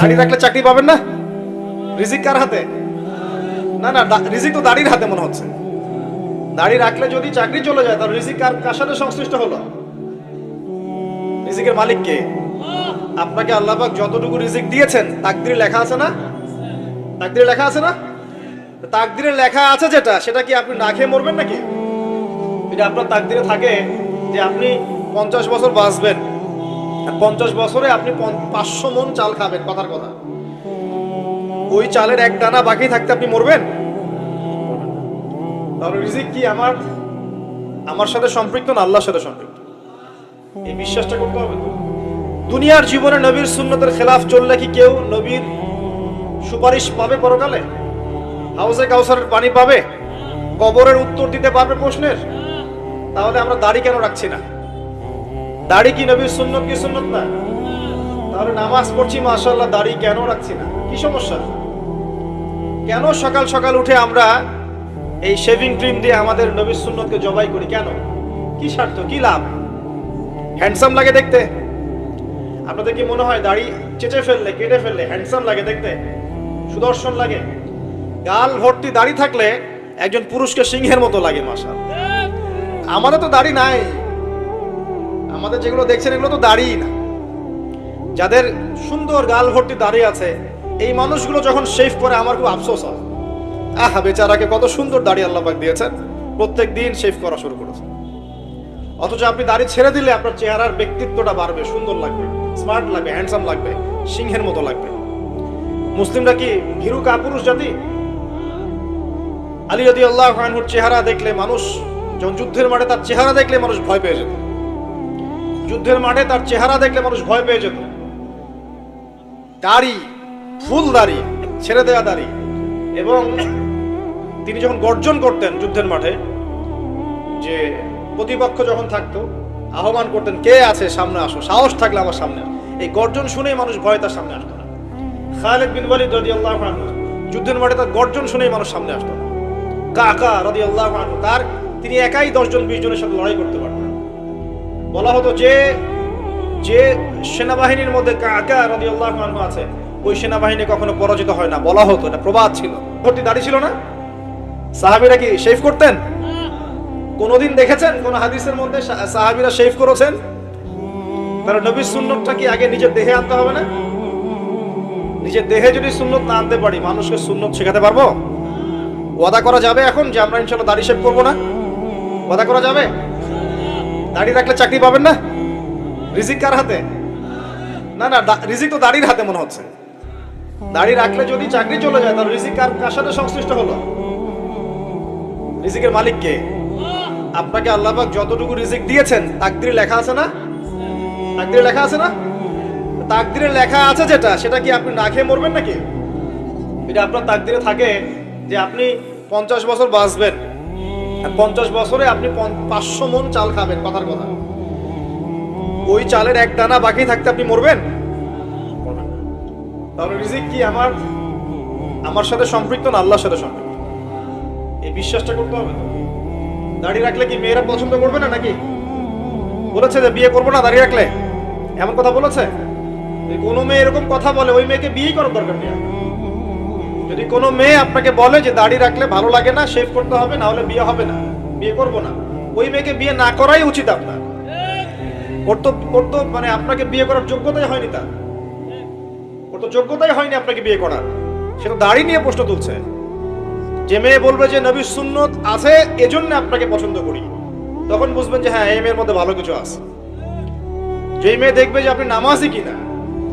দাড়ি রাখলে চাকরি পাবেন না? রিজিক কার হাতে? না না, রিজিক তো দাড়ির হাতে মনে হচ্ছে। দাড়ি রাখলে যদি চাকরি চলে যায় তাহলে রিজিক কার সাথে সংশ্লিষ্ট হলো? রিজিকের মালিক কে? আপনাকে আল্লাহ পাক যতটুকু রিজিক দিয়েছেন তাকদিরে লেখা আছে না? তাকদিরে লেখা আছে না? তাকদিরে লেখা আছে যেটা, সেটা কি আপনি না খেয়ে মরবেন নাকি? এটা আপনার তাকদিরে থাকে যে আপনি 50 বছর বাঁচবেন, আর 50 বছরে আপনি 500 মণ চাল খাবেন, কথার কথা। ওই চালের এক দানা বাকি থাকতে আপনি মরবেন? তাহলে রিজিক কি আমার সাথে সম্পৃক্ত না আল্লাহর সাথে সম্পৃক্ত? এই বিশ্বাসটা করতে হবে। দুনিয়ার জীবনে নবীর সুন্নতের খেলাফ চললে কি কেউ নবীর সুপারিশ পাবে পরকালে? হাউজে কাউসারের পানি পাবে? কবরের উত্তর দিতে পারবে প্রশ্নের? তাহলে আমরা দাড়ি কেন রাখছি না? দাড়ি কি নবীর সুন্নত কি সুন্নত না? তাহলে নামাজ পড়ছি মাশাআল্লাহ, দাড়ি কেন রাখছি না? কি সমস্যা? কেন সকাল সকাল উঠে আমরা এই শেভিং ক্রিম দিয়ে আমাদের নবীর সুন্নতকে জবাই করি? কেন? কি স্বার্থ, কি লাভ? হ্যান্ডসাম লাগে দেখতে? আপনাদের কি মনে হয় দাড়ি চেঁচে ফেললে, কেটে ফেললে হ্যান্ডসাম লাগে দেখতে, সুদর্শন লাগে? গাল ভর্তি দাড়ি থাকলে একজন পুরুষকে সিংহের মতো লাগে মাশাআল্লাহ। আমাদের তো দাড়ি নাই, আমাদের যেগুলো দেখছেন এগুলো তো দাড়ি না। যাদের সুন্দর গাল ভর্তি দাড়ি আছে এই মানুষগুলো যখন শেভ করে আমার খুব আফসোস হয়। আহা বেচারাকে কত সুন্দর দাড়ি আল্লাহ পাক দিয়েছেন, প্রত্যেক দিন শেভ করা শুরু করেছে। অথচ আপনি দাড়ি ছেড়ে দিলে আপনার চেহারার ব্যক্তিত্বটা বাড়বে, সুন্দর লাগবে, স্মার্ট লাগবে, হ্যান্ডসাম লাগবে, সিংহের মতো লাগবে। মুসলিমরা কি ভীরু কাপুরুষ জাতি? আলী রাদিয়াল্লাহু আনহুর চেহারা দেখলে মানুষ, যখন যুদ্ধের মাঠে তার চেহারা দেখলে মানুষ ভয় পেয়ে যেত। যুদ্ধের মাঠে তার চেহারা দেখলে মানুষ ভয় পেয়ে যেত। দাড়ি, ফুল দাড়ি, ছেড়ে দেওয়া দাড়ি, এবং তিনি যখন গর্জন করতেন যুদ্ধের মাঠে, যে প্রতিপক্ষ যখন থাকতো আহ্বান করতেন, কে আছে সামনে আসো, সাহস থাকলে আমার সামনে। এই গর্জন শুনেই মানুষ ভয়ে তার সামনে আসতো না। খালিদ বিন ওয়ালিদ রাদিয়াল্লাহু আনহু যুদ্ধের মাঠে তার গর্জন শুনেই মানুষ সামনে আসতো না। কাকা রাদিয়াল্লাহু আনহু তিনি একাই 10 জন 20 জনের সাথে লড়াই করতে পারতেন। বলা হতো যে সেনাবাহিনীর মধ্যে কাকা রাদিয়াল্লাহু আনহু আছে ওই সেনাবাহিনী কখনো পরাজিত হয় না, বলা হতো। এটা প্রবাদ ছিল। ভর্তি দাড়ি ছিল না? সাহাবীরা কি শেভ করতেন? কোনদিন দেখেছেন কোন হাদিসের মধ্যে সাহাবীরা শেভ করেছেন? তারা নবীর সুন্নতটা কি আগে নিজের দেহে আনতে হবে না? নিজের দেহে যদি সুন্নত না আনতে পারি মানুষকে সুন্নত শেখাতে পারবো? ওয়াদা করা যাবে এখন যে আমরা ইনশাআল্লাহ দাড়ি শেভ করবো না? ওয়াদা করা যাবে? দাড়ি রাখলে চাকরি পাবেন না? রিজিক কার হাতে? না না, রিজিক তো দাড়ির হাতে মনে হচ্ছে। দাড়ি রাখলে যদি চাকরি চলে যায় তাহলে রিজিক কার সাথে সংশ্লিষ্ট হলো? রিজিকের মালিক কে? আপনাকে আল্লাহ পাক যতটুকু রিজিক দিয়েছেন তাকদিরে লেখা আছে না? তাকদিরে লেখা আছে না? তাকদিরে লেখা আছে যেটা, সেটা কি আপনি না খেয়ে মরবেন নাকি? এটা আপনার তাকদিরে থাকে যে আপনি 50 বছর বাঁচবেন, আর 50 বছরে আপনি 500 মণ চাল খাবেন, কথার কথা। ওই চালের এক দানা বাকি থাকতে আপনি মরবেন? তাহলে রিজিক কি আমার সাথে সম্পৃক্ত না আল্লাহর সাথে সম্পৃক্ত? এই বিশ্বাসটা করতে হবে। দাড়ি রাখলে কি মেয়েরা পছন্দ করবে না নাকি? বলেছে যে বিয়ে করবো না দাড়ি রাখলে, এমন কথা বলেছে? কোনো মেয়ে এরকম কথা বলে ওই মেয়েকে বিয়েই করার দরকার নেই। যদি কোনো মেয়ে আপনাকে বলে যে দাড়ি রাখলে ভালো লাগে না, শেভ করতে হবে, না হলে বিয়ে হবে না, বিয়ে করবো না, ওই মেয়েকে বিয়ে না করাই উচিত আপনার। ওর তো মানে আপনাকে বিয়ে করার যোগ্যতাই হয়নি, ওর তো যোগ্যতাই হয়নি আপনাকে বিয়ে করার। সে তো দাড়ি নিয়ে প্রশ্ন তুলছে। যে মেয়ে বলবে যে নবীর সুন্নত আছে এজন্য আপনাকে পছন্দ করি, তখন বুঝবেন যে হ্যাঁ এই মেয়ের মধ্যে ভালো কিছু আছে। যেই মেয়ে দেখবে যে আপনি নামাজি কিনা,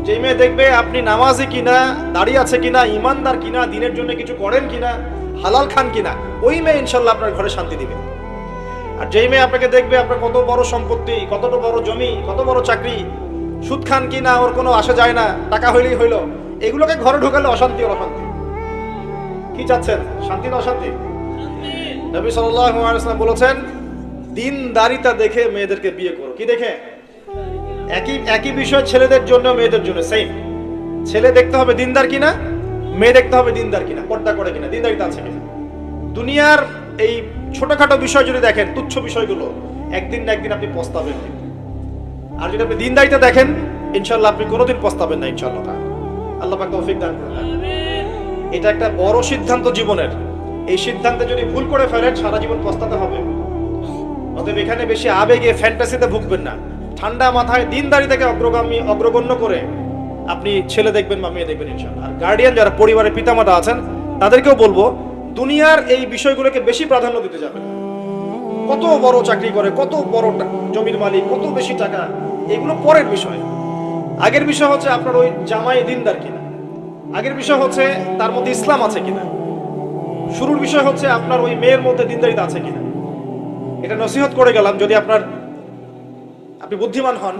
যেই মেয়ে দেখবে আপনি নামাজি কিনা, দাড়ি আছে কিনা, ইমানদার কিনা, দিনের জন্য কিছু করেন কিনা, হালাল খান কিনা, ওই মেয়ে ইনশাল্লাহ আপনার ঘরে শান্তি দিবে। আর যেই মেয়ে আপনাকে দেখবে আপনার কত বড় সম্পত্তি, কতটা বড় জমি, কত বড় চাকরি, সুদ খান কিনা ওর কোনো আসা যায় না, টাকা হইলেই হইলো, এগুলোকে ঘরে ঢোকালে অশান্তি আর অশান্তি। কি চাচ্ছেন, শান্তি না অশান্তি? নবী সাল্লাল্লাহু আলাইহি ওয়াসাল্লাম বলেছেন দিনদারিতা দেখে মেয়েদেরকে বিয়ে করো। কি দেখে? একই বিষয় ছেলেদের জন্য মেয়েদের জন্য সেম। ছেলে দেখতে হবে দিনদার কিনা, মেয়ে দেখতে হবে দিনদার কিনা, পর্দা করে কিনা, দিনদারিতা আছে কিনা। দুনিয়ার এই ছোটখাটো বিষয় যদি দেখেন, তুচ্ছ বিষয়গুলো, একদিন না একদিন আপনি পস্তাবেন। আর যদি আপনি দিনদারিতা দেখেন ইনশাআল্লাহ আপনি কোনোদিন পস্তাবেন না ইনশাআল্লাহ। আল্লাহ আল্লাহ পাক তৌফিক দান করুন। এটা একটা বড় সিদ্ধান্ত জীবনের। এই সিদ্ধান্তে যদি ভুল করে ফেলেন সারা জীবন পস্তাতে হবে। অতএব এখানে বেশি আবেগে ফ্যান্টাসিতে ভুগবেন না। ঠান্ডা মাথায় দিনদারিতাকে অগ্রগণ্য করে আপনি ছেলে দেখবেন বা মেয়ে দেখবেন ইনশাআল্লাহ। আর গার্ডিয়ান যারা পরিবারের পিতামাতা আছেন তাদেরকেও বলবো দুনিয়ার এই বিষয়গুলোকে বেশি প্রাধান্য দিতে যাবেন। কত বড় চাকরি করে, কত বড় জমির মালিক, কত বেশি টাকা, এগুলো পরের বিষয়। আগের বিষয় হচ্ছে আপনার ওই জামাই দিনদার কিনা, আগের বিষয় হচ্ছে তার মধ্যে ইসলাম আছে কিনা, শুরুর বিষয় হচ্ছে আপনার ওই মেয়ের মধ্যে দিনদারিতা আছে কিনা। এটা নসিহত করে গেলাম। যদি আপনি বুদ্ধিমান হন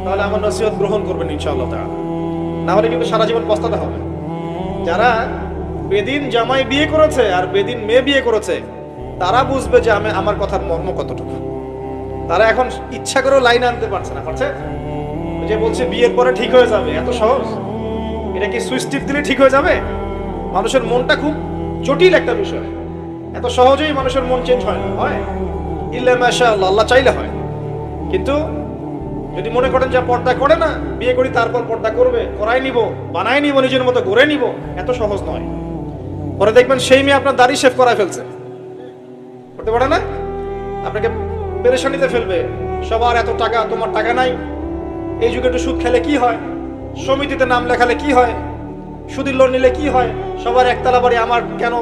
তাহলে আমার নসিহত গ্রহণ করবেন ইনশাআল্লাহ তাআলা, না হলে কিন্তু সারা জীবন পস্তাতে হবে। যারা বেদিন জামাই বিয়ে করেছে আর বেদিন মেয়ে বিয়ে করেছে তারা বুঝবে যে আমার কথার মর্ম কতটুকু। তারা এখন ইচ্ছা করেও লাইন আনতে পারছে না, পারছে যে বলছে বিয়ের পরে ঠিক হয়ে যাবে, এত সহজ? এটা কি সুইচ টিপ দিলে ঠিক হয়ে যাবে? মানুষের মনটা খুব জটিল একটা বিষয়। এত সহজেই মানুষের মন চেঞ্জ হয় না, হয় ইল্লা মাশাআল্লাহ, আল্লাহ চাইলে হয়। কিন্তু যদি মনে করেন যে পর্দা করে না, বিয়ে করি তারপর পর্দা করবে, করাই নিব, বানাই নিব, নিজের মতো গড়ে নিব, এত সহজ নয়। পরে দেখবেন সেই মেয়ে আপনার দাড়ি শেভ করায় ফেলছে, করতে পারে না, আপনাকে পেরেশানিতে ফেলবে। সবার এত টাকা, তোমার টাকা নাই। এই যুগে একটু সুদ খেলে কি হয়, সমিতিতে নাম লেখালে কি হয়, সুদের লোন নিলে কি হয়, সবার একতলা বাড়ি, আমার কেন,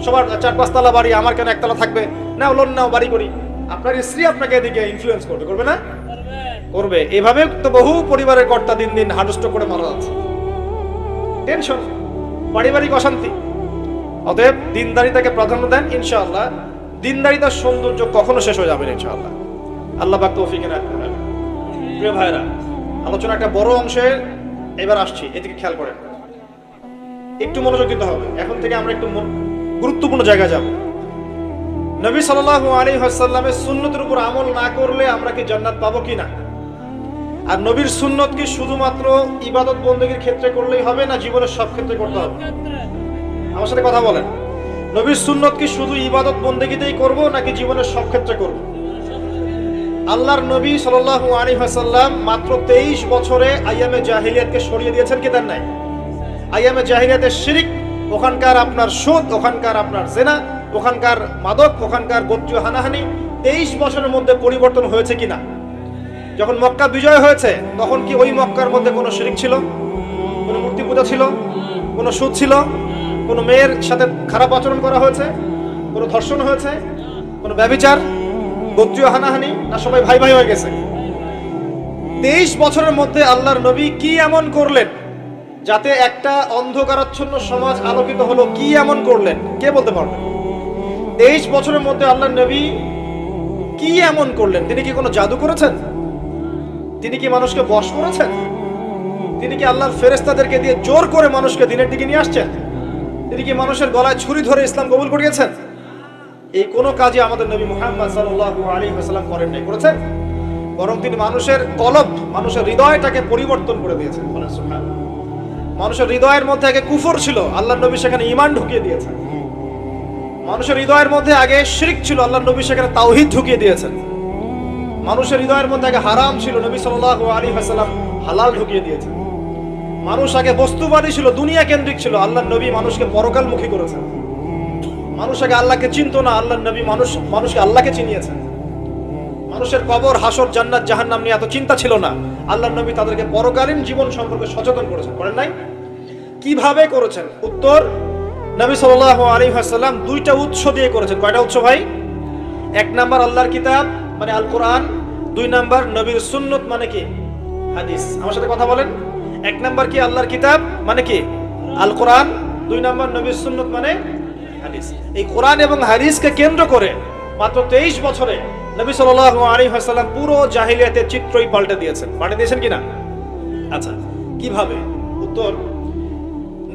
সবার 4-5 তলা বাড়ি, আমার কেন একতলা থাকবে, নাও লোন নাও, বাড়ি করি। আপনার স্ত্রী আপনাকে এদিকে ইনফ্লুয়েন্স করবে, করবে না? করবে। এভাবে তো বহু পরিবারের কর্তা দিন দিন হার্ডস্ট করে মারা যাচ্ছে। টেনশন, পারিবারিক অশান্তি। অতএব দিনদারিতাকে প্রাধান্য দেন ইনশাআল্লাহ। দিনদারিতার সৌন্দর্য কখনো শেষ হয়ে যাবে না ইনশাআল্লাহ। আল্লাহ পাক তৌফিক দান করুন। প্রিয় ভাইরা, আলোচনা একটা বড় অংশে এবার আসছি, এদিকে খেয়াল করেন, একটু মনোযোগ দিতে হবে। এখন থেকে আমরা একটু গুরুত্বপূর্ণ জায়গায় যাব। নবী সাল্লাল্লাহু আলাইহি ওয়াসাল্লামের সুন্নতের উপর আমল না করলে আমরা কি জান্নাত পাবো কিনা? আর নবীর সুন্নত কি শুধুমাত্র ইবাদত বন্দেগীর ক্ষেত্রে করলেই হবে, না জীবনের সব ক্ষেত্রে করতে হবে? আমার সাথে কথা বলেন। নবীর সুন্নত কি শুধু ইবাদত বন্দেগীতেই করব, নাকি জীবনের সব ক্ষেত্রে করব? আল্লাহর নবী সাল্লাল্লাহু আলাইহি ওয়াসাল্লাম মাত্র 23 বছরে আইয়ামে জাহিলিয়াতকে সরিয়ে দিয়েছেন কি দেন নাই? আইয়ামে জাহিলিয়াতের শিরিক, ওখানকার আপনার সুদ, ওখানকার আপনার জিনা, ওখানকার মাদক, ওখানকার গোত্রীয় হানাহানি 23 বছরের মধ্যে পরিবর্তন হয়েছে কিনা? যখন মক্কা বিজয় হয়েছে তখন কি ওই মক্কার মধ্যে কোনো শিরিক ছিল, কোনো মূর্তি পূজা ছিল, কোনো সুদ ছিল, কোনো মেয়ের সাথে খারাপ আচরণ করা হয়েছে, কোনো ধর্ষণ হয়েছে, কোনো ব্যভিচার, গোত্রীয় হানাহানি, না সবাই ভাই ভাই হয়ে গেছে? 23 বছরের মধ্যে আল্লাহর নবী কি এমন করলেন যাতে একটা অন্ধকারাচ্ছন্ন সমাজ আলোকিত হলো? কি এমন করলেন, কে বলতে পারবেন? 23 বছরের মধ্যে আল্লাহর নবী কি এমন করলেন? তিনি কি কোনো জাদু করেছেন? তিনি কি মানুষকে বশ করেছেন? তিনি কি আল্লাহর ফেরেশতাদেরকে দিয়ে জোর করে মানুষকে দিনের দিকে নিয়ে আসছেন? তিনি কি মানুষের গলায় ছুরি ধরে ইসলাম কবুল করিয়েছেন? এই কোনো কাজই আমাদের নবী মুহাম্মদ সাল্লাল্লাহু আলাইহি ওয়াসাল্লাম করেন নাই, করেছেন? বরং তিনি মানুষের কলব, মানুষের হৃদয়টাকে পরিবর্তন করে দিয়েছেন। সুবহানাল্লাহ। মানুষের হৃদয়ের মধ্যে আগে কুফর ছিল, আল্লাহর নবী সেখানে ঈমান ঢুকিয়ে দিয়েছেন। মানুষের হৃদয়ের মধ্যে আগে শিরক ছিল, আল্লাহর নবী সেখানে তাওহীদ ঢুকিয়ে দিয়েছেন। মানুষের হৃদয়ের মধ্যে আগে হারাম ছিল, নবী সাল্লাল্লাহু আলাইহি ওয়াসাল্লাম হালাল ঢুকিয়ে দিয়েছেন। মানুষ আগে বস্তুবাদী ছিল, দুনিয়া কেন্দ্রিক ছিল, আল্লাহর নবী মানুষকে পরকালমুখী করেছেন। মানুষ আগে আল্লাহকে চিনতো না, আল্লাহর নবী মানুষকে আল্লাহকে চিনিয়েছেন। মানুষের কবর, হাসর, জান্নাত, জাহান্নাম নিয়ে এত চিন্তা ছিল না, আল্লাহর নবী তাদেরকে পরকালীন জীবন সম্পর্কে সচেতন করেছেন। করেন নাই? কিভাবে করেছেন? উত্তর, নবী সাল্লাল্লাহু আলাইহি ওয়াসাল্লাম 2টা উৎস দিয়ে করেছেন। কয়টা উৎস ভাই? 1 নাম্বার আল্লাহর কিতাব মানে আল কোরআন, 2 নাম্বার নবীর সুন্নত মানে কি? হাদিস। আমার সাথে কথা বলেন। 1 নাম্বার কি? আল্লাহর কিতাব মানে কি? আল কোরআন। 2 নাম্বার নবীর সুন্নত মানে হাদিস। এই কোরআন এবং হাদিসকে কেন্দ্র করে মাত্র 23 বছরে নবী সাল্লাল্লাহু আলাইহি ওয়াসাল্লাম পুরো জাহিলিয়াতের চিত্রই পাল্টে দিয়েছেন। পাল্টে দিয়েছেন কিনা? আচ্ছা, কিভাবে? উত্তর,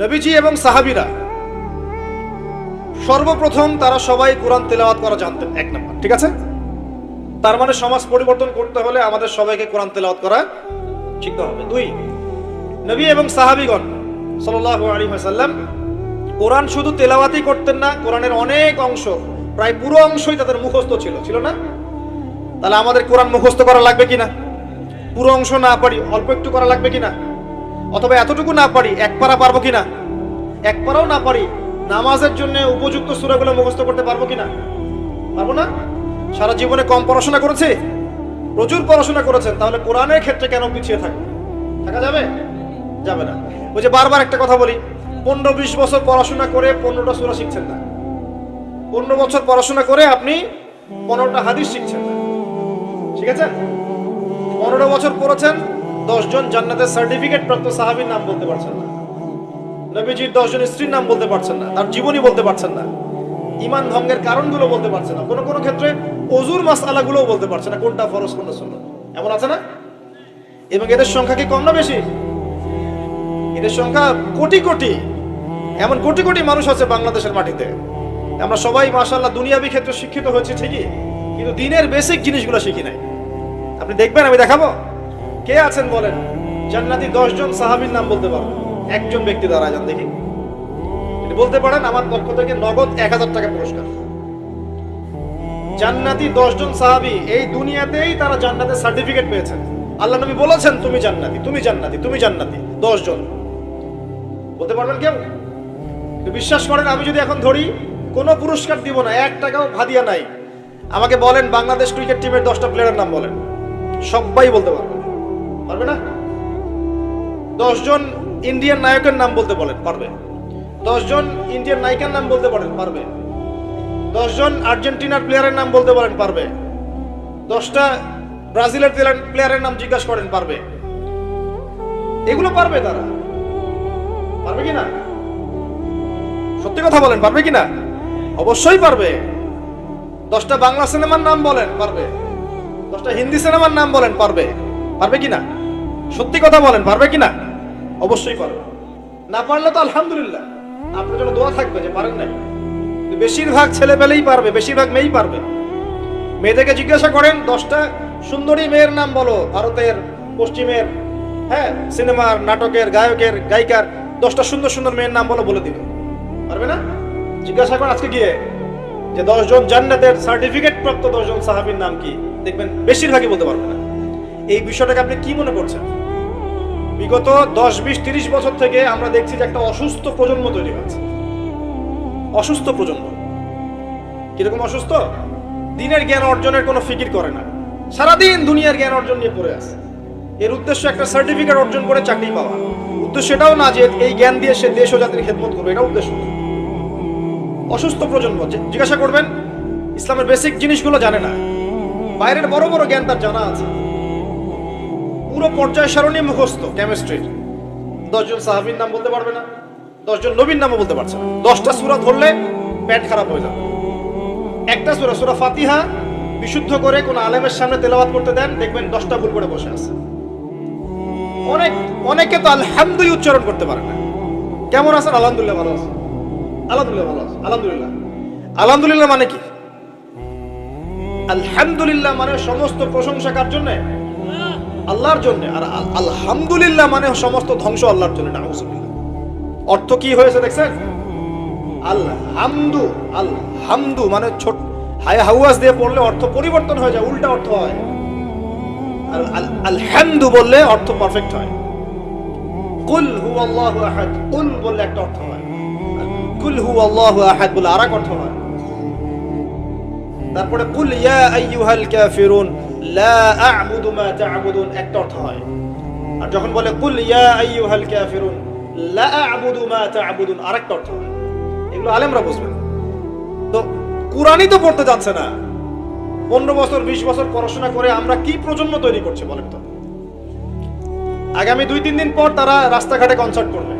নবীজি এবং সাহাবীরা সর্বপ্রথম তারা সবাই কোরআন তেলাওয়াত করা জানতেন। 1 নাম্বার, ঠিক আছে? তার মানে সমাজ পরিবর্তন করতে হলে আমাদের সবাইকে কোরআন তেলাওয়াত করা শিখতে হবে। 2, নবী এবং সাহাবীগণ সাল্লাল্লাহু আলাইহি ওয়াসাল্লাম কোরআন শুধু তেলাওয়াতই করতেন না, কোরআনের অনেক অংশ, প্রায় পুরো অংশই তাদের মুখস্থ ছিল, ছিল না? তাহলে আমাদের কোরআন মুখস্থ করা লাগবে কিনা? পুরো অংশ না পারি, অল্প একটু করা লাগবে কিনা? অথবা এতটুকু না পারি, এক পারা পারবো কিনা? এক পারাও না পারি, নামাজের জন্য উপযুক্ত সূরাগুলো মুখস্থ করতে পারবো কিনা? পারবো না। সারা জীবনে কম পড়াশোনা করেছি, প্রচুর পড়াশোনা করেছেন, তাহলে কোরআনের ক্ষেত্রে কেন পিছিয়ে থাকা যাবে? যাবে না। ওই যে বারবার একটা কথা বলি, 15-20 বছর পড়াশোনা করে 15টা সূরা শিখছেন না, 15 বছর পড়াশোনা করে আপনি 15টা হাদিস শিখছেন না, ঠিক আছে? 15 বছর পড়েছেন, 10 জন জান্নাতের সার্টিফিকেট প্রাপ্ত সাহাবীর নাম বলতে পারছেন না, নবীজির 10 জন স্ত্রীর নাম বলতে পারছেন না, তার জীবনী বলতে পারছেন না, ঈমান ভঙ্গের কারণগুলো বলতে পারছেন না, কোনো ক্ষেত্রে ওযুর মাসআলাগুলোও বলতে পারছেন না, কোনটা ফরজ কোনটা সুন্নাত। এমন আছে না? এবং এদের সংখ্যা কি কম না বেশি? এদের সংখ্যা কোটি কোটি, এমন কোটি কোটি মানুষ আছে বাংলাদেশের মাটিতে। আমরা সবাই মাশাআল্লাহ দুনিয়াবি ক্ষেত্রে শিক্ষিত হয়েছি ঠিকই, কিন্তু দিনের বেসিক জিনিসগুলো শিখি নাই। আপনি দেখবেন, আমি দেখাবো, কে আছেন বলেন জান্নাতি 10 জন সাহাবীর নাম বলতে পারবেন? একজন ব্যক্তি দাঁড়ায় যান দেখি, যদি বলতে পারেন আমার পক্ষ থেকে নগদ 1000 টাকা পুরস্কার। জান্নাতি 10 জন সাহাবী, এই দুনিয়াতেই তারা জান্নাতের সার্টিফিকেট পেয়েছেন। আল্লাহ নবী বলেছেন তুমি জান্নাতি, তুমি জান্নাতি, তুমি জান্নাতি। 10 জন বলতে পারবেন কেউ? বিশ্বাস করেন, আমি যদি এখন ধরি কোনো পুরস্কার দিব না, 1 টাকাও হাদিয়া নাই, আমাকে বলেন বাংলাদেশ ক্রিকেট টিমের 10টা প্লেয়ারের নাম বলেন, সবাই বলতে পারবে। পারবে না? 10 জন ইন্ডিয়ান নায়কের নাম বলতে বলেন, পারবে। 10 জন ইন্ডিয়ান নায়িকার নাম বলতে পারেন, পারবে। 10 জন আর্জেন্টিনার প্লেয়ারের নাম বলতে পারেন, পারবে। 10টা ব্রাজিলের প্লেয়ারের নাম জিজ্ঞাসা করেন, পারবে। এগুলো পারবে তারা, পারবে কিনা? সত্যি কথা বলেন, পারবে কিনা? অবশ্যই পারবে। 10টা বাংলা সিনেমার নাম বলেন, পারবে। 10টা হিন্দি সিনেমার নাম বলেন, পারবে। পারবে কিনা? সত্যি কথা বলেন, পারবে কিনা? অবশ্যই পারবে। না পারলে তো আলহামদুলিল্লাহ, আপনার জন্য দোয়া থাকবে যে পারেন নাই। বেশিরভাগ ছেলে পেলেই পারবে, বেশিরভাগ মেয়েই পারবে। মেয়েদেরকে জিজ্ঞাসা করেন 10টা সুন্দরী মেয়ের নাম বলো, ভারতের, পশ্চিমের, হ্যাঁ, সিনেমার, নাটকের, গায়কের, গায়িকার 10টা সুন্দর সুন্দর মেয়ের নাম বলো, বলে দিবে। পারবে না? জিজ্ঞাসা করেন আজকে গিয়ে যে 10 জন জান্নাতের সার্টিফিকেট প্রাপ্ত 10 জন সাহাবীর নাম কি, দেখবেন বেশিরভাগই বলতে পারবে না। এই বিষয়টাকে আপনি কি মনে করছেন? বিগত 10, 20, 30 বছর থেকে আমরা দেখছি যে একটা অসুস্থ প্রজন্ম তৈরি হচ্ছে। অসুস্থ প্রজন্ম। কিরকম অসুস্থ? দিনের জ্ঞান অর্জনের কোনো ফিকির করে না, সারাদিন দুনিয়ার জ্ঞান অর্জন নিয়ে পড়ে আছে। এর উদ্দেশ্য একটা সার্টিফিকেট অর্জন করে চাকরি পাওয়া। উদ্দেশ্য এটাও না যে এই জ্ঞান দিয়ে সে দেশ ও জাতির খেদমত করবে, এটা উদ্দেশ্য না। অসুস্থ প্রজন্ম। জিজ্ঞাসা করবেন, ইসলামের বেসিক জিনিসগুলো জানে না, বাইরের বড় বড় জ্ঞান তার জানা আছে, পুরো পর্যায় সারণী মুখস্থ কেমিস্ট্রির। 10 জন সাহাবীর নাম বলতে পারবে না, 10 জন নবীর নামও বলতে পারছে না। 10টা সূরা ধরলে পেট খারাপ হয়ে যাবে। একটা সূরা, সূরা ফাতিহা বিশুদ্ধ করে কোন আলেমের সামনে তেলাওয়াত করতে দেন, দেখবেন 10টা ভুল করে বসে আছে। অনেকে তো আলহামদুলিল্লাহ উচ্চারণ করতে পারে না। কেমন আছেন? আলহামদুলিল্লাহ ভালো আছে। আলহামদুলিল্লাহ ভালো আছে। আলহামদুলিল্লাহ, আলহামদুলিল্লাহ মানে কি? আলহামদুলিল্লাহ মানে সমস্ত প্রশংসা কার জন্য? আল্লাহর জন্য। আর আলহামদুলিল্লাহ মানে সমস্ত ধ্বংস আল্লাহর জন্য। নাউযুবিল্লাহ। অর্থ কি হয়েছে দেখছেন? আলহামদু, আলহামদু মানে ছোট হায় হাওয়াজ দিয়ে পড়লে অর্থ পরিবর্তন হয়ে যায়, উল্টা অর্থ হয়। আর আলহামদু বললে অর্থ পারফেক্ট হয়। কুল হুয়াল্লাহু আহাদ, কুল বললে একটা অর্থ হয়, কুল হুয়াল্লাহু আহাদ বলে আরেক অর্থ হয়। তারপরে কুল ইয়া আইয়ুহাল কাফিরুন লা আ'বুদু মা তা'বুদুন একটা অর্থ হয়। আর যখন বলে কুল ইয়া আইয়ুহাল কাফিরুন লা আ'বুদু মা তা'বুদুন আরেকটা অর্থ হয়। এগুলো আলেমরা বুঝবেন। তো কুরআনই তো পড়তে যাচ্ছে না। 15 বছর 20 বছর পড়াশোনা করে আমরা কি প্রজন্ম তৈরি করছি বলেন তো? আগামী 2-3 দিন পর তারা রাস্তাঘাটে কনসার্ট করবে,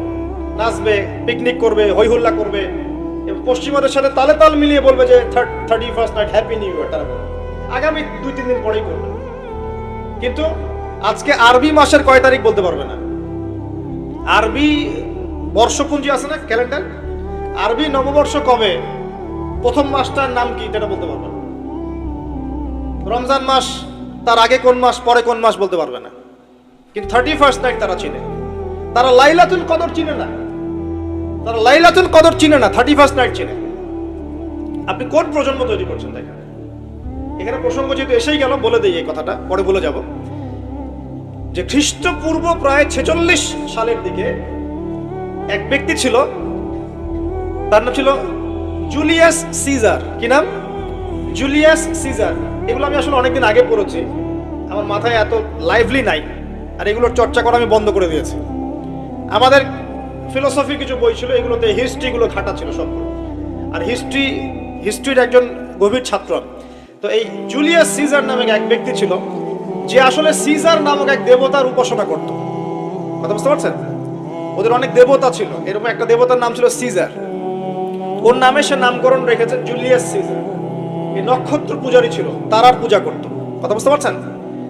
নাচবে, পিকনিক করবে, হই হুল্লা করবে, এবং পশ্চিমাদের সাথে তালে তাল মিলিয়ে বলবে যে 31st night happy new year. তারা বলবে আগামী 2-3 দিন পরেই করবে। কিন্তু আজকে আরবি মাসের কয় তারিখ বলতে পারবে না। আরবি বর্ষপুঞ্জি আছে না, ক্যালেন্ডার, আরবি নববর্ষ কবে, প্রথম মাসটার নাম কি এটা বলতে পারবে না। রমজান মাস তার আগে কোন মাস, পরে কোন মাস বলতে পারবে না। কিন্তু 31st নাইট তারা চিনে। তারা লাইলাতুল কদর চিনে না, তারা লাইলাতুল কদর চিনে না, 31st নাইট চিনে। আপনি কোন প্রজন্ম তৈরি করছেন দেখেন। এখানে প্রসঙ্গ যেহেতু এসেই গেল বলে দেই এই কথাটা, পরে বলে যাব। যে খ্রিস্টপূর্ব প্রায় 46 সালের দিকে এক ব্যক্তি ছিল, তার নাম ছিল জুলিয়াস সিজার। কি নাম? Julius Caesar. এগুলো আমি আসলে অনেকদিন আগে পড়েছি, আমার মাথায় এত লাইভলি নাই, আর এগুলোর চর্চা করা আমি বন্ধ করে দিয়েছি। আমাদের ফিলোসফি কিছু বই ছিল, এগুলোতে হিস্ট্রিগুলো ঘাটা ছিল সবগুলো, আর হিস্ট্রির একজন গভীর ছাত্র। তো এই জুলিয়াস সিজার নামে এক ব্যক্তি ছিল, যে আসলে সিজার নামক এক দেবতার উপাসনা করত। কথা বুঝতে পারছেন? ওদের অনেক দেবতা ছিল, এরকম একটা দেবতার নাম ছিল সিজার। ওর নামে সে নামকরণ রেখেছে জুলিয়াস সিজার। এই নক্ষত্র পূজারী ছিল, তারার পূজা করত। কথা বুঝতে পারছেন?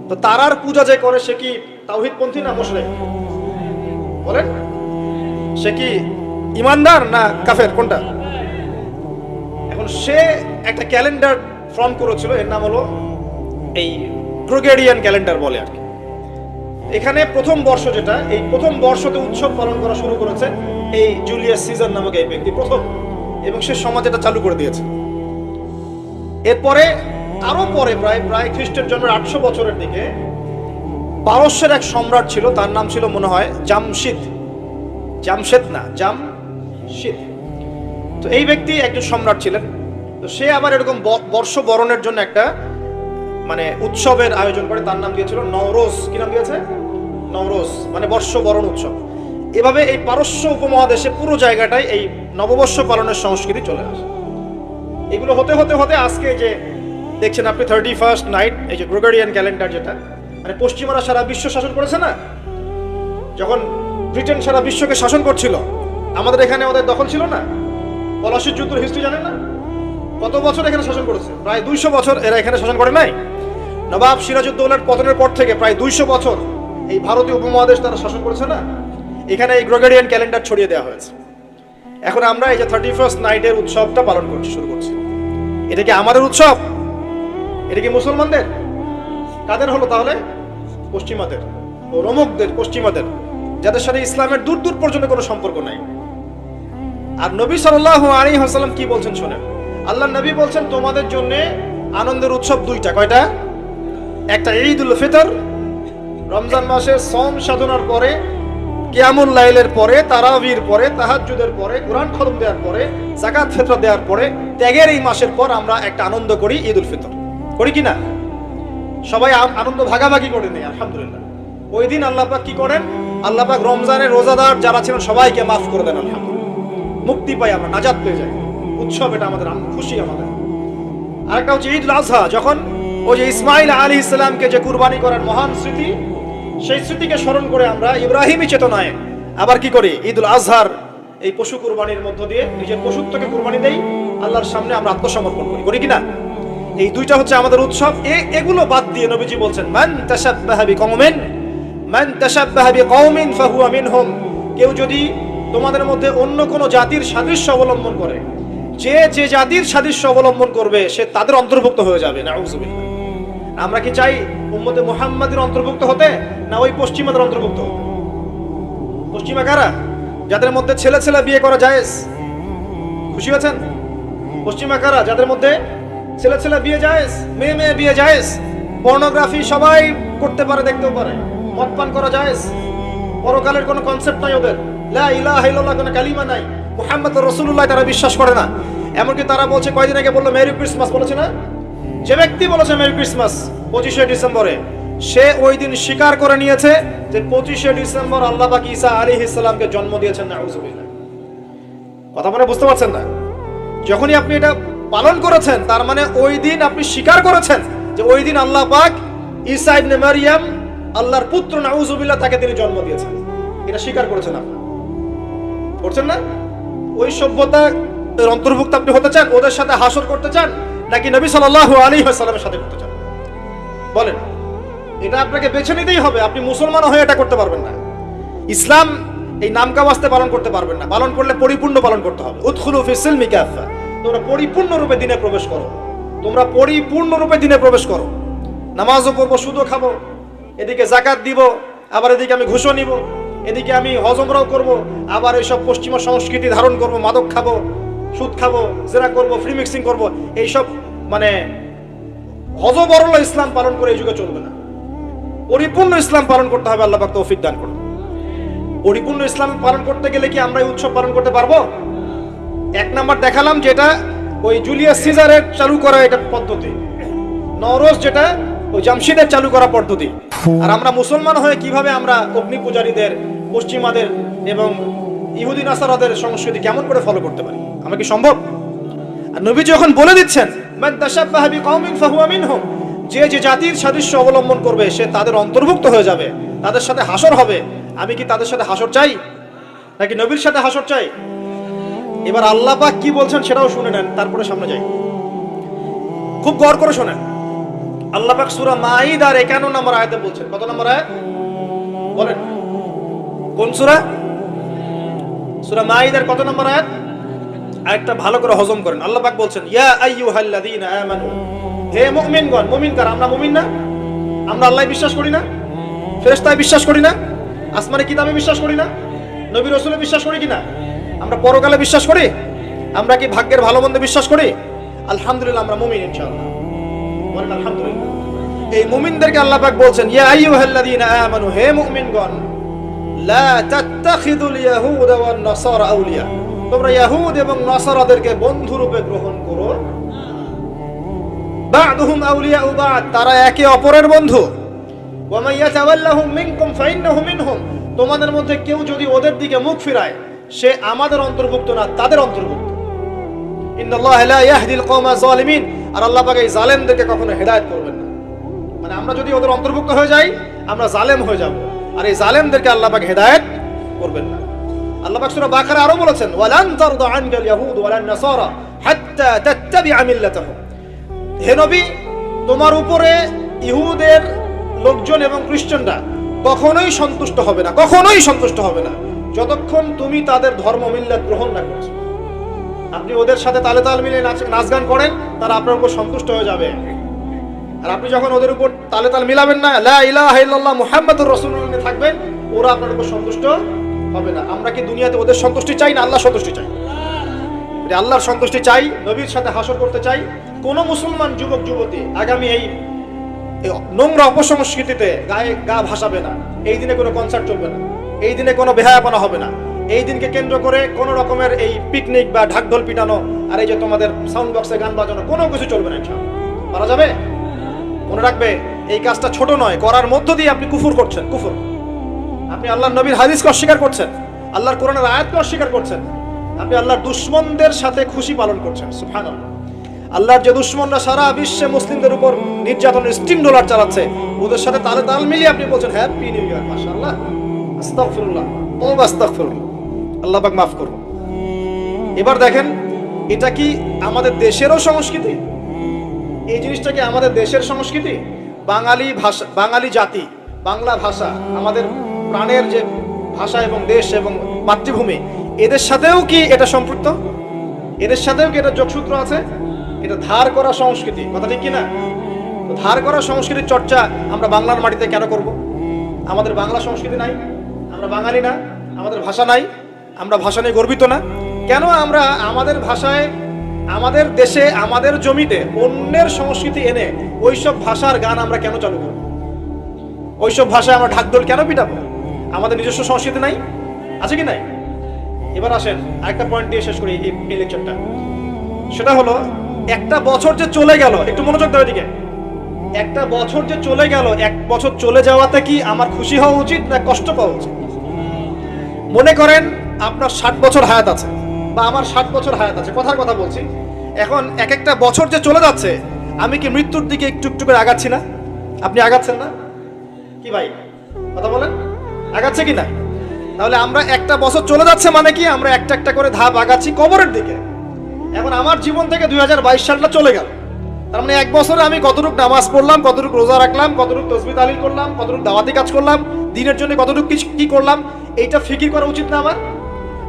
তো তারার পূজা যে করে সে কি তাওহীদপন্থী না মুশরিক? বলেন, সে কি ইমানদার না কাফের, কোনটা? এখন সে একটা ক্যালেন্ডার ফর্ম করেছিল, এর নাম হলো এই গ্রেগরিয়ান ক্যালেন্ডার বলে আর কি। এখানে প্রথম বর্ষ যেটা, এই প্রথম বর্ষতে উৎসব পালন করা শুরু করেছে এই জুলিয়াস সিজার নামক এই ব্যক্তি প্রথম, এবং সে সমাজ এটা চালু করে দিয়েছে। এরপরে আরো পরে প্রায় খ্রিস্টের জন্মের 800 বছরের দিকে পারস্যের এক সম্রাট ছিল, তার নাম ছিল মনে হয় জামশিদ। তো এই ব্যক্তি একজন সম্রাট ছিলেন। তো সে আবার এরকম বর্ষ বরণের জন্য একটা মানে উৎসবের আয়োজন করে, তার নাম দিয়েছিল নওরোজ। কি নাম দিয়েছে? নওরোজ, মানে বর্ষ বরণ উৎসব। এভাবে এই পারস্য উপমহাদেশে পুরো জায়গাটায় এই নববর্ষ পালনের সংস্কৃতি চলে আসে। এগুলো হতে হতে হতে আজকে যে দেখছেন আপনি 31st নাইট, এই যে গ্রেগরিয়ান ক্যালেন্ডার, যেটা মানে পশ্চিমারা সারা বিশ্ব শাসন করেছে না, যখন ব্রিটেন সারা বিশ্বকে শাসন করছিল, আমাদের এখানে ওদের দখল ছিল না। পলাশির যুদ্ধের হিস্ট্রি জানেন না? কত বছর এখানে শাসন করেছে? প্রায় 200 বছর এরা এখানে শাসন করে নাই। নবাব সিরাজউদ্দৌলার পতনের পর থেকে প্রায় 200 বছর এই ভারতীয় উপমহাদেশ তারা শাসন করেছে না। এখানে এই গ্রেগরিয়ান ক্যালেন্ডার ছড়িয়ে দেওয়া হয়েছে। এখন আমরা এই যে 31st নাইটের উৎসবটা পালন শুরু করছি। এটা কি আমাদের উৎসব? এটা কি মুসলমানদের? কাদের হলো তাহলে? পশ্চিমাদের, ও রোমকদের, পশ্চিমাদের, যাদের সাথে ইসলামের দূর দূর পর্যন্ত কোনো সম্পর্ক নাই। আর নবী সাল্লাল্লাহু আলাইহি ওয়াসাল্লাম কি বলছেন শুনেন। আল্লাহ নবী বলছেন তোমাদের জন্য আনন্দের উৎসব দুইটা। কয়টা? একটা ঈদুল ফিতর, রমজান মাসে সম সাধনার পরে, কিয়ামুল লাইলের পরে, তারাবির পরে, তাহাজ্জুদের পরে, কোরআন খতম দেওয়ার পরে, যাকাত ফিতরা দেওয়ার পরে, ত্যাগের এই মাসের পর আমরা একটা আনন্দ করি, ঈদুল ফিতর। করি কি না? সবাই আনন্দ ভাগাভাগি করে নেই, আলহামদুলিল্লাহ। ওই দিন আল্লাহ পাক কি করেন? আল্লাহ পাক রমজানের রোজাদার যারা ছিলেন সবাইকে মাফ করে দেন, আলহামদুলিল্লাহ। মুক্তি পাই আমরা, নাজাত পেয়ে যাই। উৎসব এটা আমাদের, খুশি আমাদের। আরেকটা হচ্ছে ঈদুল আজহা, যখন ওই যে ইসমাইল আলাইহিস সালামকে যে কুরবানি করার মহান স্মৃতি, সেই স্মৃতিকে স্মরণ করে আমরা ইব্রাহিমী চেতনায় আবার কি করি? ঈদুল আজহার এই পশু কুরবানির মধ্য দিয়ে নিজের পশুত্বকে কুরবানি দেই, আল্লাহর সামনে আমরা আত্মসমর্পণ করি। করি কিনা? এই দুইটা হচ্ছে আমাদের উৎসব। এগুলো বাদ দিয়ে নবীজি বলছেন মান তাশাব্বাহা বিকওমিন ফাহুয়া মিনহুম। কেউ যদি তোমাদের মধ্যে অন্য কোনো জাতির সাদৃশ্য অবলম্বন করে, যে জাতির সাদৃশ্য অবলম্বন করবে সে তাদের অন্তর্ভুক্ত হয়ে যাবে। নাউযুবিল্লাহ। আমরা কি চাই উম্মতে মুহাম্মাদের অন্তর্ভুক্ত হতে, না ওই পশ্চিমাদের অন্তর্ভুক্ত হতে? পশ্চিমা কারা? যাদের মধ্যে ছেলে ছেলে বিয়ে করা জায়েজ। খুশি হয়েছেন? পশ্চিমা কারা? যাদের মধ্যে ছেলে ছেলে বিয়ে জায়েজ, মেয়ে মেয়ে বিয়ে জায়েজ, পর্নোগ্রাফি সবাই করতে পারে, দেখতেও পারে, মদ পান করা জায়েজ, পরকালের কোনো কনসেপ্ট নাই ওদের, লা ইলাহা ইল্লাল্লাহ কোনো কালিমা নাই, মুহাম্মদুর রাসূলুল্লাহ তারা বিশ্বাস করে না। এমনকি তারা বলছে, কয়দিন আগে বললো মেরি ক্রিসমাস, বলেছে না? যে ব্যক্তি বলেছে মেরি ক্রিসমাস 25শে ডিসেম্বরে, সে ওই দিন স্বীকার করে নিয়েছে যে 25শে ডিসেম্বর আল্লাহ পাক ঈসা আলাইহিস সালামকে জন্ম দিয়েছেন। নাউযুবিল্লাহ। কথা মানে বুঝতে পারছেন না? যখনই আপনি এটা পালন করেছেন, তার মানে ওই দিন আপনি স্বীকার করেছেন যে ওই দিন আল্লাহ পাক ঈসা ইবনে মারইয়াম, আল্লাহর পুত্র, নাউযুবিল্লাহ, তাকে তিনি জন্ম দিয়েছেন। এটা স্বীকার করেছেন আপনি, করছেন না? ওই সভ্যতা এর অন্তর্ভুক্ত আপনি হতে চান? ওদের সাথে হাসর করতে চান, নাকি নবী সাল্লাল্লাহু আলাইহি ওয়াসাল্লামের সাথে করতে চান? বলেন। এটা আপনাকে বেছে নিতেই হবে। আপনি মুসলমান হয়ে এটা করতে পারবেন না। ইসলাম এই নামকা ওয়াস্তে পালন করতে পারবেন না। পালন করলে পরিপূর্ণ পালন করতে হবে। উদখুলু ফিস সিলমি কাফা। তোমরা পরিপূর্ণ রূপে দিনে প্রবেশ করো। তোমরা পরিপূর্ণ রূপে দিনে প্রবেশ করো। নামাজও পড়বো, সুদও খাবো, এদিকে যাকাত দিব, আবার এদিকে আমি ঘুষও নিব, এদিকে আমি হজ উমরাও করব, আবার এইসব পশ্চিমা সংস্কৃতি ধারণ করব, মাদক খাবো, সুদ খাবো, জেনা করব, ফ্রি মিক্সিং করবো। এইসব মানে হজবরল ইসলাম পালন করে এই যুগে চলবে না। পরিপূর্ণ ইসলাম পালন করতে হবে, আল্লাহ পাক তৌফিক দান করুন। পরিপূর্ণ ইসলাম পালন করতে গেলে কি আমরা এই উৎসব পালন করতে পারবো? এক নাম্বার দেখালাম যেটা ওই জুলিয়াস সিজারের চালু করা এটা পদ্ধতি, নওরোজ যেটা ওই জামশিদের চালু করা পদ্ধতি। আর আমরা মুসলমান হয়ে কিভাবে আমরা অগ্নি পূজারীদের, পশ্চিমাদের এবং ইহুদি নাসারাদের সংস্কৃতি কেমন করে ফলো করতে পারি? আমরা কি সম্ভব? আর নবী যখন বলে দিচ্ছেন মান তাশাব্বাহা বিকওমিন ফাহুয়া মিনহুম, যে যে জাতির সাদৃশ্য অবলম্বন করবে সে তাদের অন্তর্ভুক্ত হয়ে যাবে, তাদের সাথে হাসর হবে। আমি কি তাদের সাথে হাসর চাই নাকি নবীর সাথে হাসর চাই? এবার আল্লাহ পাক কি বলছেন সেটাও শুনে নেন, তারপরে সামনে যাই। খুব গৌর করে শোনেন। আল্লাহ পাক সূরা মাঈদার 51 নম্বর আয়াতে বলছেন। কত নম্বর আয়াত বলেন? কোন সূরা? সূরা মাঈদার কত নম্বর আয়াত? আয়াতটা ভালো করে হজম করেন। আল্লাহ পাক বলছেন ইয়া আইয়ুহাল্লাযীনা আমানু, হে মুমিনগণ। মুমিন কারা? আমরা মুমিন না? আমরা আল্লাহ বিশ্বাস করি না? ফেরেশতায় বিশ্বাস করি না? আসমানে কিতাবে বিশ্বাস করি না? নবী রাসূলে বিশ্বাস করি কিনা? আমরা পরকালে বিশ্বাস করি? আমরা কি ভাগ্যের ভালো মন্দে বিশ্বাস করি? আলহামদুলিল্লাহ আমরা মুমিন ইনশাআল্লাহ। বলেন আলহামদুলিল্লাহ। এই মুমিনদেরকে আল্লাহ পাক বলছেন ইয়া আইয়ুহাল্লাযীনা আমানু, হে মুমিনগণ, লা তাত্তাখিযুল ইয়াহুদা ওয়ান নাসারা আউলিয়া, তোমরা ইহুদ এবং নাসারাদেরকে বন্ধু রূপে গ্রহণ করো। বা'দুহুম আউলিয়াউ বা'দ, তারা একে অপরের বন্ধু। ওয়া মান ইয়াতাওয়াল্লাহুম মিনকুম ফাইন্নাহু মিনহুম, তোমাদের মধ্যে কেউ যদি ওদের দিকে মুখ ফিরায় সে আমাদের অন্তর্ভুক্ত না, তাদের অন্তর্ভুক্ত। ইন্নাল্লাহা লা ইয়াহদিল কওমা যালিমিন, আর আল্লাহ পাক এই জালেমদেরকে কখনো হেদায়েত করবেন না। মানে আমরা যদি ওদের অন্তর্ভুক্ত হয়ে যাই আমরা জালেম হয়ে যাব, আর এই জালেমদেরকে আল্লাহ পাক হেদায়েত করবেন না। আল্লাহ পাক সূরা বাকারা আরো বলেছেন ওয়ালান তারদা আনকাল ইয়াহুদ ওয়ালান নাসারা হাত্তা তাত্তাবিআ মিল্লাতাহুম, হে নবী তোমার উপরে ইহুদের লোকজন এবং খ্রিস্টানরা কখনোই সন্তুষ্ট হবে না, কখনোই সন্তুষ্ট হবে না যতক্ষণ তুমি তাদের ধর্ম মিল্লাত গ্রহণ না করছো। আপনি ওদের সাথে তালে তাল মিলিয়ে নাচ গান করেন, তারা আপনার উপর সন্তুষ্ট হয়ে যাবে। আর আপনি যখন ওদের উপর তালে তাল মিলাবেন না, লা ইলাহা ইল্লাল্লাহ মুহাম্মাদুর রাসূলুল্লাহ নিয়ে থাকবেন, ওরা আপনার উপর সন্তুষ্ট হবে না। আমরা কি দুনিয়াতে ওদের সন্তুষ্টি চাই না আল্লাহর সন্তুষ্টি চাই? আল্লাহর সন্তুষ্টি চাই, নবীর সাথে হাসর করতে চাই। কোন মুসলমান যুবক যুবতী আগামী এই নোংরা অপসংস্কৃতিতে গায়ে গা ভাসাবে না। এই দিনে কোনো কনসার্ট চলবে না, এই দিনে কোনো বেহায়াপনা হবে না, এই দিনকে কেন্দ্র করে কোন রকমের এই পিকনিক বা ঢাকঢোল পিটানো আর এই যে তোমাদের সাউন্ড বক্সে গান বাজানো কোনো কিছু চলবে না। ইনশাআল্লাহ পারা যাবে। মনে রাখবে এই কাজটা ছোট নয়, করার মধ্য দিয়ে আপনি কুফর করছেন। কুফর, আপনি আল্লাহর নবীর হাদিসকে অস্বীকার করছেন, আল্লাহর কোরআনের আয়াতকে অস্বীকার করছেন, আপনি আল্লাহর দুশমনদের সাথে খুশি পালন করছেন। সুবহানাল্লাহ। আল্লাহর যে দুশমনরা সারা বিশ্বে মুসলিমদের উপর নির্যাতনের স্টিম ডলার চালাচ্ছে, ওদের সাথে তালে তাল মিলিয়ে আপনি বলছেন হ্যাপি নিউ ইয়ার, মাশাআল্লাহ, আস্তাগফিরুল্লাহ, তওবা আস্তাগফিরুল্লাহ, আল্লাহ পাক মাফ করুন। এবার দেখেন এটা কি আমাদের দেশেরও সংস্কৃতি? এই জিনিসটা কি আমাদের দেশের সংস্কৃতি? বাঙালি ভাষা, বাঙালি জাতি, বাংলা ভাষা আমাদের প্রাণের যে ভাষা এবং দেশ এবং মাতৃভূমি, এদের সাথেও কি এটা সম্পৃক্ত? এদের সাথেও কি এটা যোগসূত্র আছে? এটা ধার করা সংস্কৃতি, কথা ঠিক কিনা? ধার করা সংস্কৃতির চর্চা আমরা বাংলার মাটিতে কেন করব? আমাদের বাংলা সংস্কৃতি নাই? আমরা বাঙালি না? আমাদের ভাষা নাই? আমরা ভাষা নিয়ে গর্বিত না? কেন আমরা আমাদের ভাষায়, আমাদের দেশে, আমাদের জমিতে অন্যের সংস্কৃতি এনে ওইসব ভাষার গান আমরা কেন চালু করব? ওইসব ভাষায় আমরা ঢাকঢোল কেন পিটাবো? আমাদের নিজস্ব সংস্কৃতি নাই? আছে কি নাই? এবার আসেন আরেকটা পয়েন্ট দিয়ে শেষ করি এই লেকচারটা। সেটা হলো একটা বছর যে চলে গেল, একটু মনোযোগ দাও এদিকে। একটা বছর যে চলে গেল, এক বছর চলে যাওয়াতে কি আমার খুশি হওয়া উচিত না কষ্ট পাওয়া উচিত? মনে করেন আপনার 60 বছর হায়াত আছে বা আমার 60 বছর হায়াত আছে, কথার কথা বলছি। এখন এক একটা বছর যে চলে যাচ্ছে, আমি কি মৃত্যুর দিকে একটু একটু করে আগাচ্ছি না? আপনি আগাচ্ছেন না কি ভাই? কথা বলেন, আগাচ্ছে কি না? তাহলে আমরা একটা বছর চলে যাচ্ছে মানে কি আমরা একটা একটা করে ধাপ আগাচ্ছি কবরের দিকে। এখন আমার জীবন থেকে 2022 সালটা চলে গেল, তার মানে এক বছরে আমি কতটুকু নামাজ পড়লাম, কতটুকু রোজা রাখলাম, কতটুকু তাসবিহ তাহলিল করলাম, কতটুকু দাওয়াতি কাজ করলাম, দিনের জন্য কতটুকু কি করলাম, এইটা ফিকির করা উচিত না আমার?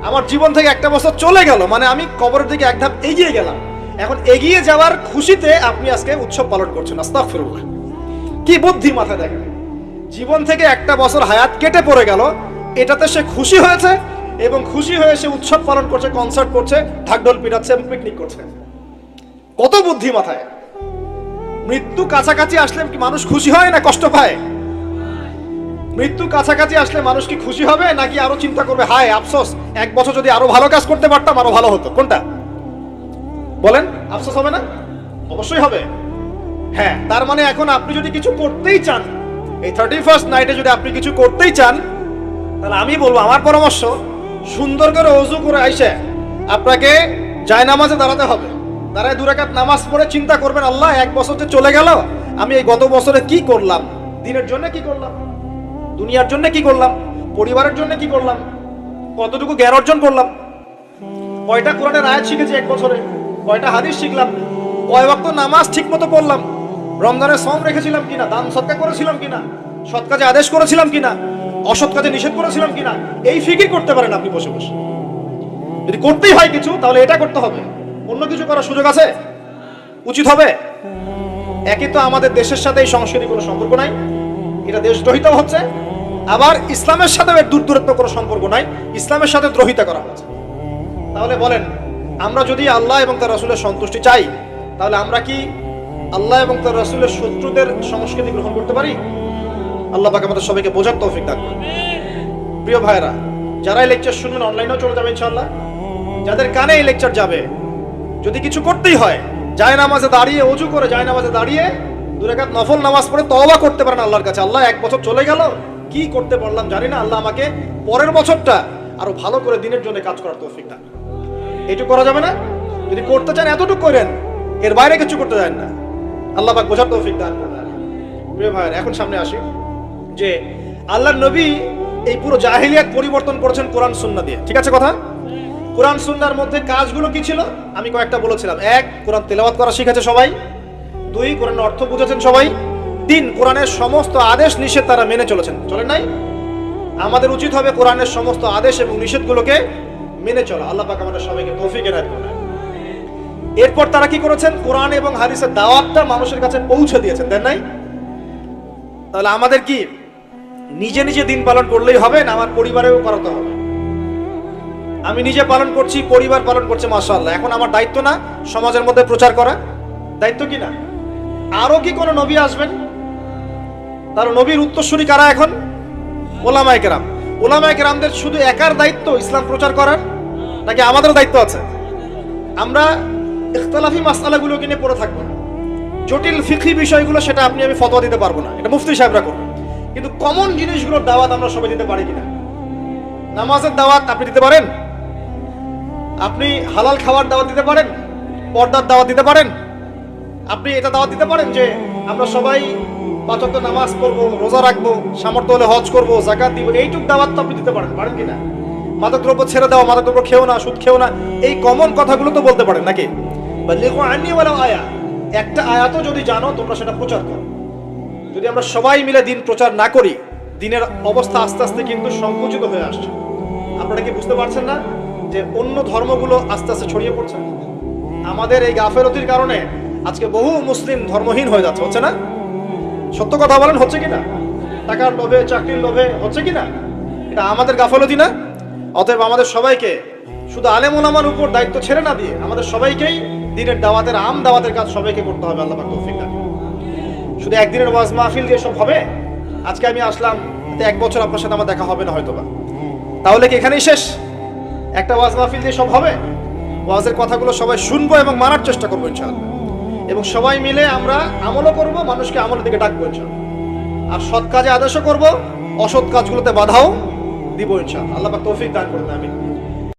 আমার জীবন থেকে একটা বছর চলে গেল মানে আমি কবরের দিকে এক ধাপ এগিয়ে গেলাম। এখন এগিয়ে যাওয়ার খুশিতে আপনি আজকে উৎসব পালন করছেন। আস্তাগফিরুল্লাহ, কি বুদ্ধি মাথায় দেখেন। জীবন থেকে একটা বছর হায়াত কেটে পড়ে গেল, এটাতে সে খুশি হয়েছে এবং খুশি হয়ে সে উৎসব পালন করছে, কনসার্ট করছে, ঢাকঢোল পিটাচ্ছে এবং পিকনিক করছে। কত বুদ্ধি মাথায়! মৃত্যু কাছাকাছি আসলে কি মানুষ খুশি হয় না কষ্ট পায়? মৃত্যু কাছাকাছি আসলে মানুষ কি খুশি হবে নাকি আরো চিন্তা করবে, হায় আফসোস, 1 বছর যদি আরো ভালো কাজ করতে পারতাম আরো ভালো হতো? কোনটা বলেন? আফসোস হবে না? অবশ্যই হবে। হ্যাঁ, তার মানে এখন আপনি যদি কিছু করতেই চান, এই 31st নাইটে যদি আপনি কিছু করতেই চান, তাহলে আমি বলবো, আমার পরামর্শ, সুন্দর করে ওযু করে আইসে আপনাকে জায়নামাজে দাঁড়াতে হবে। দাঁড়ায় 2 রাকাত নামাজ পড়ে চিন্তা করবেন, আল্লাহ 1 বছর যে চলে গেল, আমি এই গত বছরে কি করলাম? দিনের জন্য কি করলাম? দুনিয়ার জন্য কি করলাম? পরিবারের জন্য কি করলাম? কতটুকু জ্ঞান অর্জন করলাম? কয়টা কোরআনের আয়াত শিখেছি 1 বছরে? কয়টা হাদিস শিখলাম? কয় ওয়াক্ত নামাজ ঠিক মতো পড়লাম? রমজানের সওম রেখেছিলাম কিনা? দান সদকা করেছিলাম কিনা? সৎ কাজে আদেশ করেছিলাম কিনা? অসৎ কাজে নিষেধ করেছিলাম কিনা? এই ফিকির করতে পারেন আপনি বসে বসে। যদি করতেই হয় কিছু, তাহলে এটা করতে হবে। অন্য কিছু করার সুযোগ আছে? উচিত হবে? একই তো আমাদের দেশের সাথে এই সংস্কৃতির কোনো সম্পর্ক নাই, এটা দেশদ্রোহিতাও হচ্ছে, আবার ইসলামের সাথে এর দূরত্ব কোনো সম্পর্ক নাই, ইসলামের সাথে দ্রোহিতা করা হচ্ছে। তাহলে বলেন, আমরা যদি আল্লাহ এবং তার রাসূলের সন্তুষ্টি চাই, তাহলে আমরা কি আল্লাহ এবং তার রাসূলের শত্রুদের সংস্কৃতি গ্রহণ করতে পারি? আল্লাহ পাক আমাদের সবাইকে বোঝার তৌফিক দান করুন। প্রিয় ভাইরা, যারা এই লেকচার শুনবেন অনলাইনেও চলে যাবে ইনশাআল্লাহ, যাদের কানে এই লেকচার যাবে, যদি কিছু করতেই হয়, জায়নামাজে দাঁড়িয়ে, ওযু করে জায়নামাজে দাঁড়িয়ে 2 রাকাত নফল নামাজ পড়ে তওবা করতে পারেন আল্লাহর কাছে, আল্লাহ 1 বছর চলে গেল, কি করতে পারলাম জানি না, আল্লাহ আমাকে পরের বছরটা আরো ভালো করে দিনের জন্য কাজ করার তৌফিক দান। এইটুকু করা যাবে না? যদি করতে চান এতটুকু করেন, এর বাইরে কিছু করতে চান না, আল্লাহ পাক বোঝার তৌফিক দান করেন। প্রিয় ভাইরা, এখন সামনে আসি যে আল্লাহর নবী এই পুরো জাহেলিয়াত পরিবর্তন করেছেন কোরআন সুন্নাহ দিয়ে। ঠিক আছে কথা? কোরআন সুন্নাহর মধ্যে কাজগুলো কি ছিল? আমি কয়েকটা বলেছিলাম। 1, কোরআন তেলাওয়াত করা শিখেছে সবাই। 2, কোরআনের অর্থ বুঝেছেন সবাই। 3, কোরআনের সমস্ত আদেশ নিষেধ তারা মেনে চলেছেন। চলেন নাই? আমাদের উচিত হবে কোরআনের সমস্ত আদেশ এবং নিষেধগুলোকে মেনে চলা। আল্লাহ পাক আমাদের সবাইকে তৌফিক এনায়েত করুন। এরপর তারা কি করেছেন? কোরআন এবং হাদিসের দাওয়াতটা মানুষের কাছে পৌঁছে দিয়েছেন, দেন নাই? তাহলে আমাদের কি নিজে নিজে দিন পালন করলেই হবে না আমার পরিবারেও করাতে হবে? আমি নিজে পালন করছি, পরিবার পালন করছে, মাশাআল্লাহ, এখন আমার দায়িত্ব না সমাজের মধ্যে প্রচার করা? দায়িত্ব কি না? আরো কি কোনো নবী আসবেন? তার নবীর উত্তরসূরি কারা এখন? ওলামায়ে কেরাম। ওলামায়ে কেরামদের শুধু একার দায়িত্ব ইসলাম প্রচার করার, নাকি আমাদেরও দায়িত্ব আছে? আমরা ইখতিলাফি মাসআলাগুলোকে নিয়ে পড়ে থাকবো না, জটিল ফিকহি বিষয়গুলো সেটা আপনি আমি ফতোয়া দিতে পারবো না, এটা মুফতি সাহেবরা করবেন। কিন্তু কমন জিনিসগুলোর দাওয়াত আমরা সবাই দিতে পারি কিনা? নামাজের দাওয়াত আপনি দিতে পারেন? আপনি হালাল খাওয়ার দাওয়াত দিতে পারেন? পর্দার দাওয়াত দিতে পারেন? আপনি এটা দাওয়াত দিতে পারেন যে আমরা সবাই 5 ওয়াক্ত নামাজ পড়বো, রোজা রাখবো, সামর্থ্য হলে হজ করবো, যাকাত দিব, এইটুক দাওয়াত তো আপনি দিতে পারেন কিনা? মাদকদ্রব্য ছেড়ে দাও, মাদকদ্রব্য খেও না, সুদ খেও না, এই কমন কথাগুলো তো বলতে পারেন নাকি? বাল্লিগু আন্নী ওয়ালাউ আয়া, একটা আয়াতও যদি জানো তোমরা সেটা প্রচার করো। যদি আমরা সবাই মিলে দিন প্রচার না করি, দিনের অবস্থা আস্তে আস্তে কিন্তু সংকুচিত হয়ে আসছে। আপনারা কি বুঝতে পারছেন না যে অন্য ধর্মগুলো আস্তে আস্তে ছড়িয়ে পড়ছে? আমাদের এই গাফেলতির কারণে আজকে বহু মুসলিম ধর্মহীন হয়ে যাচ্ছে, হচ্ছে না? সত্য কথা বলেন, হচ্ছে কিনা? টাকার লোভে, চাকরির লোভে, হচ্ছে কিনা? এটা আমাদের গাফেলতি না? অতএব আমাদের সবাইকে শুধু আলেম ওলামার উপর দায়িত্ব ছেড়ে না দিয়ে আমাদের সবাইকেই দিনের দাওয়াতের, আম দাওয়াতের কাজ সবাইকে করতে হবে। আল্লাহ পাক তৌফিক দান। শুধু একদিনের ওয়াজ মাহফিল দিয়ে সব হবে? আজকে আমি আসলাম, 1 বছর আপনার সাথে আমার দেখা হবে না হয়তোবা, তাহলে কি এখানেই শেষ? একটা ওয়াজ মাহফিল দিয়ে সব হবে? ওয়াজের কথাগুলো সবাই শুনবো এবং মানার চেষ্টা করবো ইনশাআল্লাহ, এবং সবাই মিলে আমরা আমলও করবো, মানুষকে আমলের দিকে ডাকবো ইনশাআল্লাহ, আর সৎ কাজে আদেশও করবো, অসৎ কাজগুলোতে বাধাও দিব ইনশাআল্লাহ। আল্লাহ পাক তৌফিক দান করুন, আমিন।